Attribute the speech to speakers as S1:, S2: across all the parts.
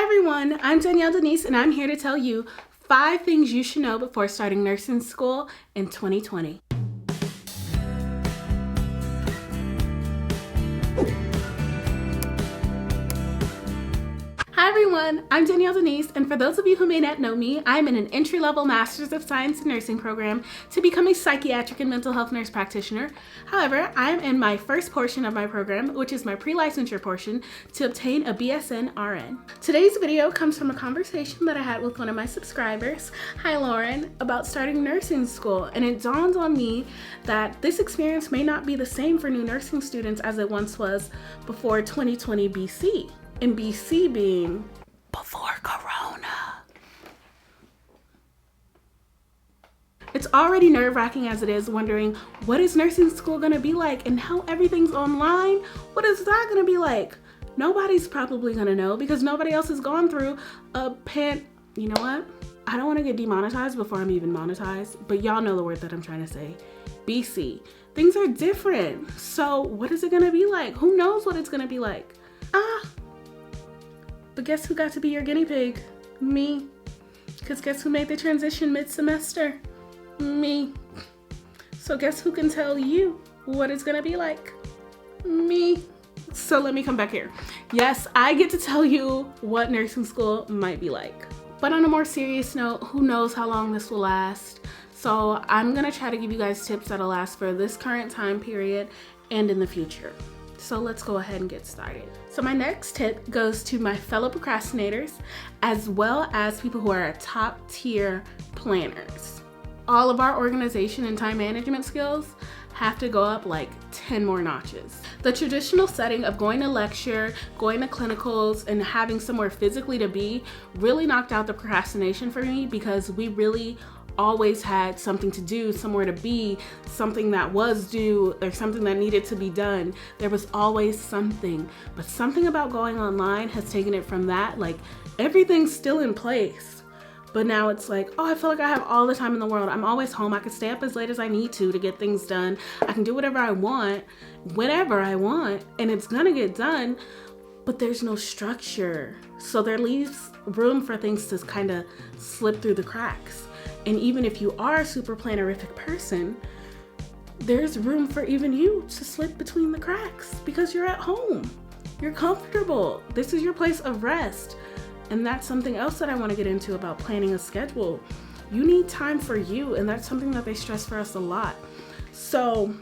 S1: Hi everyone, I'm Danielle Denise and I'm here to tell you 5 things you should know before starting nursing school in 2020. Hi everyone, I'm Danielle Denise, and for those of you who may not know me, I'm in an entry-level Master's of Science in Nursing program to become a psychiatric and mental health nurse practitioner. However, I'm in my first portion of my program, which is my pre-licensure portion, to obtain a BSN RN. Today's video comes from a conversation that I had with one of my subscribers, hi Lauren, about starting nursing school, and it dawned on me that this experience may not be the same for new nursing students as it once was before 2020 BC. And BC being before Corona. It's already nerve-wracking as it is, wondering what is nursing school gonna be like, and how everything's online. What is that gonna be like? Nobody's probably gonna know because nobody else has gone through a you know what? I don't wanna get demonetized before I'm even monetized, but y'all know the word that I'm trying to say. BC. Things are different. So what is it gonna be like? Who knows what it's gonna be like? But guess who got to be your guinea pig? Me. Because guess who made the transition mid-semester? Me. So guess who can tell you what it's gonna be like? Me. So let me come back here. Yes, I get to tell you what nursing school might be like. But on a more serious note, who knows how long this will last? So I'm gonna try to give you guys tips that'll last for this current time period and in the future. So let's go ahead and get started. So my next tip goes to my fellow procrastinators, as well as people who are top tier planners. All of our organization and time management skills have to go up like 10 more notches. The traditional setting of going to lecture, going to clinicals, and having somewhere physically to be really knocked out the procrastination for me, because we really always had something to do, somewhere to be, something that was due, or something that needed to be done. There was always something. But something about going online has taken it from that, like everything's still in place. But now it's like, oh, I feel like I have all the time in the world. I'm always home. I can stay up as late as I need to get things done. I can do whatever I want, whenever I want, and it's gonna get done. But there's no structure. So there leaves room for things to kind of slip through the cracks. And even if you are a super plannerific person, there's room for even you to slip between the cracks because you're at home. You're comfortable. This is your place of rest. And that's something else that I want to get into about planning a schedule. You need time for you, and that's something that they stress for us a lot. So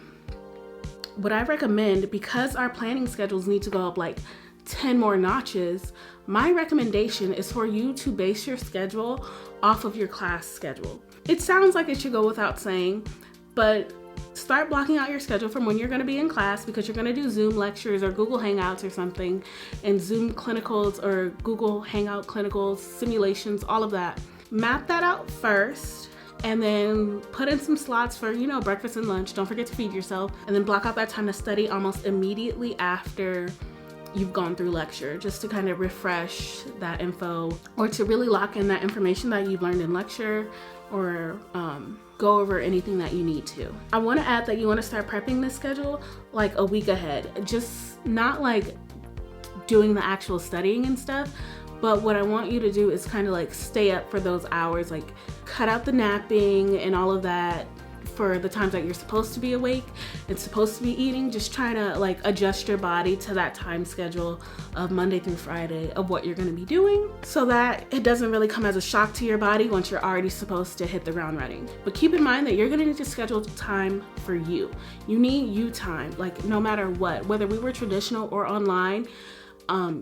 S1: what I recommend, because our planning schedules need to go up like 10 more notches, my recommendation is for you to base your schedule off of your class schedule. It sounds like it should go without saying, but start blocking out your schedule from when you're going to be in class, because you're going to do Zoom lectures or Google Hangouts or something, and Zoom clinicals or Google Hangout clinicals, simulations, all of that. Map that out first, and then put in some slots for, breakfast and lunch. Don't forget to feed yourself, and then block out that time to study almost immediately after you've gone through lecture, just to kind of refresh that info, or to really lock in that information that you've learned in lecture, or go over anything that you need to. I want to add that you want to start prepping this schedule like a week ahead, just not like doing the actual studying and stuff, but what I want you to do is kind of like stay up for those hours, like cut out the napping and all of that for the times that you're supposed to be awake and supposed to be eating. Just try to like adjust your body to that time schedule of Monday through Friday of what you're going to be doing, so that it doesn't really come as a shock to your body once you're already supposed to hit the ground running. But keep in mind that you're going to need to schedule time for you. You need you time, like no matter what, whether we were traditional or online.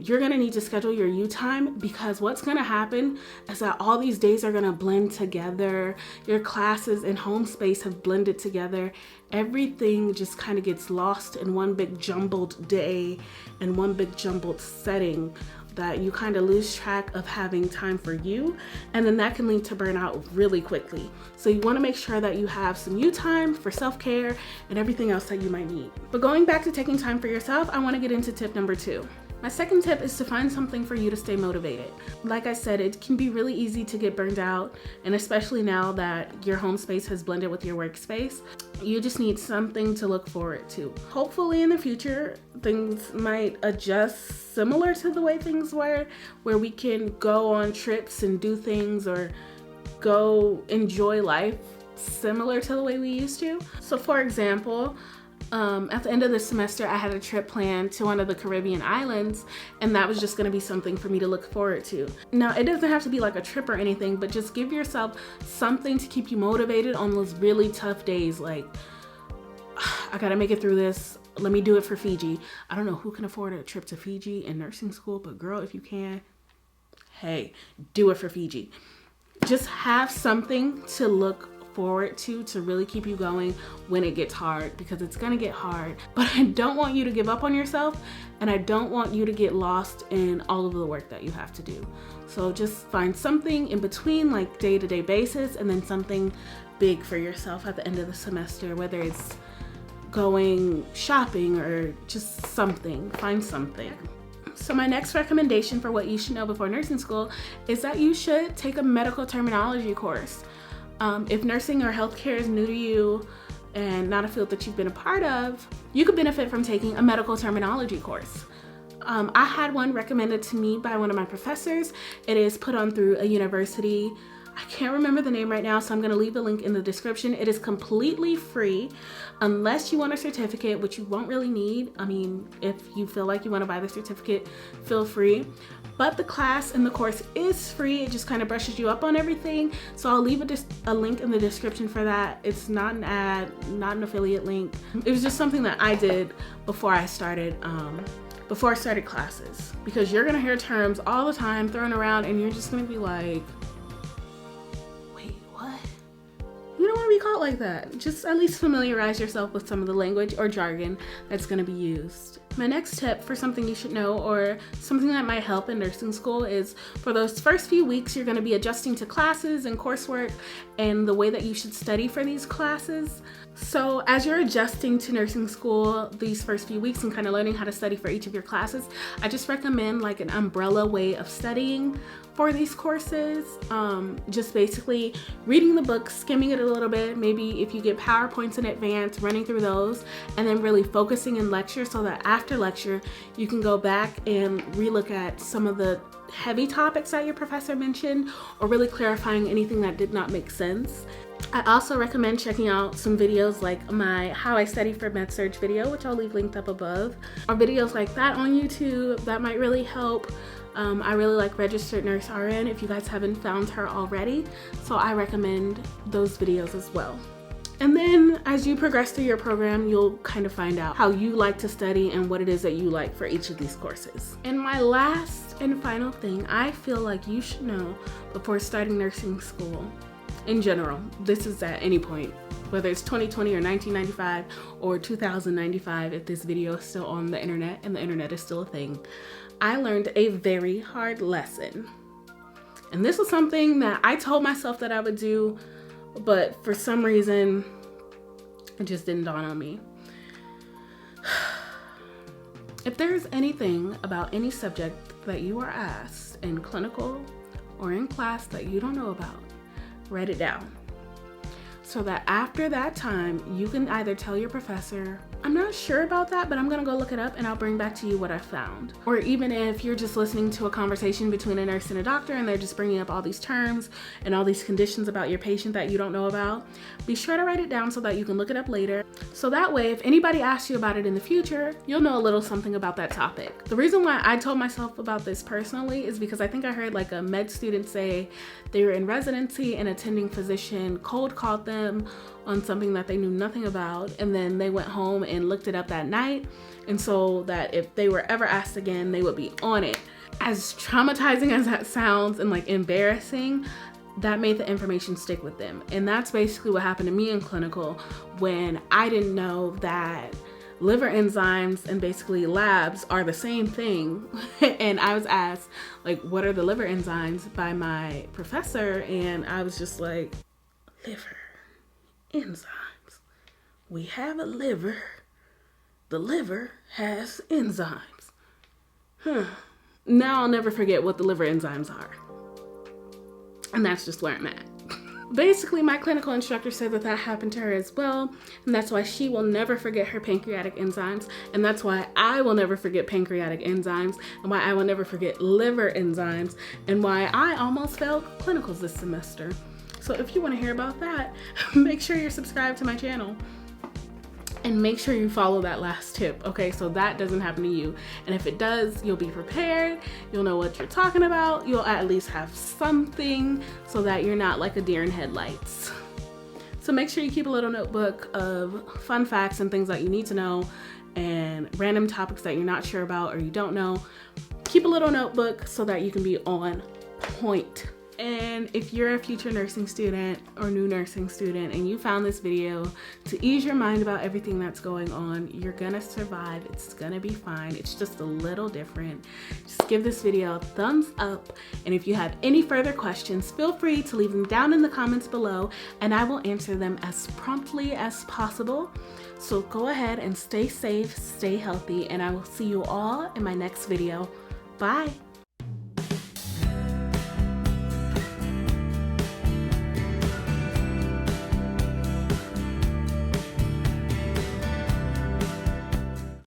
S1: You're gonna need to schedule your you time, because what's gonna happen is that all these days are gonna blend together. Your classes and home space have blended together. Everything just kind of gets lost in one big jumbled day and one big jumbled setting, that you kind of lose track of having time for you, and then that can lead to burnout really quickly. So you want to make sure that you have some you time for self-care and everything else that you might need. But going back to taking time for yourself, I want to get into tip number 2. My second tip is to find something for you to stay motivated. Like I said, it can be really easy to get burned out, and especially now that your home space has blended with your workspace, you just need something to look forward to. Hopefully in the future, things might adjust similar to the way things were, where we can go on trips and do things or go enjoy life similar to the way we used to. So for example, at the end of the semester, I had a trip planned to one of the Caribbean islands, and that was just going to be something for me to look forward to. Now, it doesn't have to be like a trip or anything, but just give yourself something to keep you motivated on those really tough days. Like, I got to make it through this. Let me do it for Fiji. I don't know who can afford a trip to Fiji in nursing school, but girl, if you can, hey, do it for Fiji. Just have something to look forward to really keep you going when it gets hard, because it's gonna get hard. But I don't want you to give up on yourself, and I don't want you to get lost in all of the work that you have to do. So just find something in between, like day-to-day basis, and then something big for yourself at the end of the semester, whether it's going shopping or just something. Find something. So my next recommendation for what you should know before nursing school is that you should take a medical terminology course. If nursing or healthcare is new to you and not a field that you've been a part of, you could benefit from taking a medical terminology course. I had one recommended to me by one of my professors. It is put on through a university. I can't remember the name right now, so I'm going to leave the link in the description. It is completely free unless you want a certificate, which you won't really need. I mean, if you feel like you want to buy the certificate, feel free. But the class and the course is free. It just kind of brushes you up on everything. So I'll leave a link in the description for that. It's not an ad, not an affiliate link. It was just something that I did before I started classes, because you're gonna hear terms all the time thrown around and you're just gonna be like, wait, what? You don't want to be caught like that. Just at least familiarize yourself with some of the language or jargon that's going to be used. My next tip for something you should know, or something that might help in nursing school, is for those first few weeks you're going to be adjusting to classes and coursework and the way that you should study for these classes. So as you're adjusting to nursing school these first few weeks and kind of learning how to study for each of your classes, I just recommend like an umbrella way of studying for these courses. Just basically reading the book, skimming it a little bit, maybe if you get PowerPoints in advance, running through those, and then really focusing in lecture so that after lecture you can go back and relook at some of the heavy topics that your professor mentioned, or really clarifying anything that did not make sense. I also recommend checking out some videos like my How I Study for Med-Surg video, which I'll leave linked up above, or videos like that on YouTube that might really help. I really like Registered Nurse RN if you guys haven't found her already, so I recommend those videos as well. And then as you progress through your program, you'll kind of find out how you like to study and what it is that you like for each of these courses. And my last and final thing I feel like you should know before starting nursing school, in general, this is at any point, whether it's 2020 or 1995 or 2095, if this video is still on the internet and the internet is still a thing, I learned a very hard lesson. And this was something that I told myself that I would do, but for some reason, it just didn't dawn on me. If there's anything about any subject that you are asked in clinical or in class that you don't know about, write it down, so that after that time you can either tell your professor, I'm not sure about that, but I'm gonna go look it up and I'll bring back to you what I found. Or even if you're just listening to a conversation between a nurse and a doctor and they're just bringing up all these terms and all these conditions about your patient that you don't know about, be sure to write it down so that you can look it up later. So that way, if anybody asks you about it in the future, you'll know a little something about that topic. The reason why I told myself about this personally is because I think I heard like a med student say they were in residency and attending physician cold called them on something that they knew nothing about, and then they went home and looked it up that night, and so that if they were ever asked again, they would be on it. As traumatizing as that sounds and like embarrassing, that made the information stick with them. And that's basically what happened to me in clinical when I didn't know that liver enzymes and basically labs are the same thing. And I was asked, like, what are the liver enzymes by my professor, and I was just like, liver enzymes. We have a liver. The liver has enzymes. Now I'll never forget what the liver enzymes are. And that's just where I'm at. Basically, my clinical instructor said that that happened to her as well, and that's why she will never forget her pancreatic enzymes, and that's why I will never forget pancreatic enzymes, and why I will never forget liver enzymes, and why I almost failed clinicals this semester. So if you want to hear about that, make sure you're subscribed to my channel. And make sure you follow that last tip, okay? So that doesn't happen to you. And if it does, you'll be prepared. You'll know what you're talking about. You'll at least have something so that you're not like a deer in headlights. So make sure you keep a little notebook of fun facts and things that you need to know and random topics that you're not sure about or you don't know. Keep a little notebook so that you can be on point. And if you're a future nursing student or new nursing student and you found this video to ease your mind about everything that's going on, you're gonna survive. It's gonna be fine. It's just a little different. Just give this video a thumbs up. And if you have any further questions, feel free to leave them down in the comments below and I will answer them as promptly as possible. So go ahead and stay safe, stay healthy, and I will see you all in my next video. Bye.